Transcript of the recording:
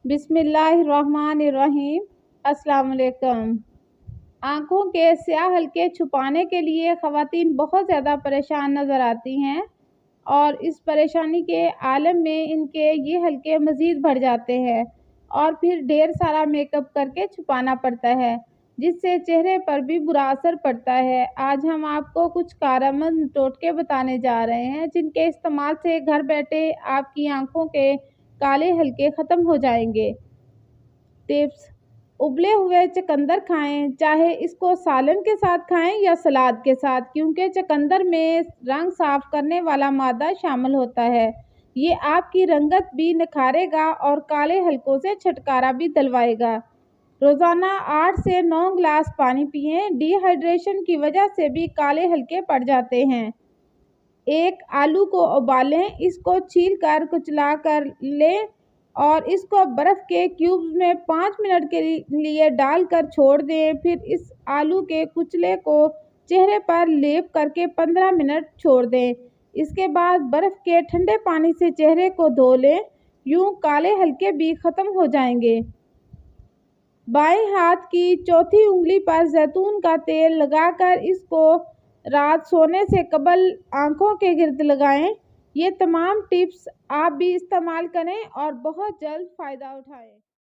بسم اللہ الرحمن الرحیم۔ السلام علیکم۔ آنکھوں کے سیاہ حلقے چھپانے کے لیے خواتین بہت زیادہ پریشان نظر آتی ہیں اور اس پریشانی کے عالم میں ان کے یہ حلقے مزید بڑھ جاتے ہیں اور پھر ڈھیر سارا میک اپ کر کے چھپانا پڑتا ہے، جس سے چہرے پر بھی برا اثر پڑتا ہے۔ آج ہم آپ کو کچھ کارآمد ٹوٹکے بتانے جا رہے ہیں جن کے استعمال سے گھر بیٹھے آپ کی آنکھوں کے کالے حلقے ختم ہو جائیں گے۔ ٹپس: ابلے ہوئے چقندر کھائیں، چاہے اس کو سالن کے ساتھ کھائیں یا سلاد کے ساتھ، کیونکہ چقندر میں رنگ صاف کرنے والا مادہ شامل ہوتا ہے۔ یہ آپ کی رنگت بھی نکھارے گا اور کالے حلقوں سے چھٹکارا بھی دلوائے گا۔ روزانہ 8 سے 9 گلاس پانی پئیں۔ ڈی ہائیڈریشن کی وجہ سے بھی کالے حلقے پڑ جاتے ہیں۔ ایک آلو کو ابالیں، اس کو چھیل کر کچلا کر لیں اور اس کو برف کے کیوبز میں 5 منٹ کے لیے ڈال کر چھوڑ دیں۔ پھر اس آلو کے کچلے کو چہرے پر لیپ کر کے 15 منٹ چھوڑ دیں۔ اس کے بعد برف کے ٹھنڈے پانی سے چہرے کو دھو لیں، یوں کالے حلقے بھی ختم ہو جائیں گے۔ بائیں ہاتھ کی چوتھی انگلی پر زیتون کا تیل لگا کر اس کو رات سونے سے قبل آنکھوں کے گرد لگائیں۔ یہ تمام ٹپس آپ بھی استعمال کریں اور بہت جلد فائدہ اٹھائیں۔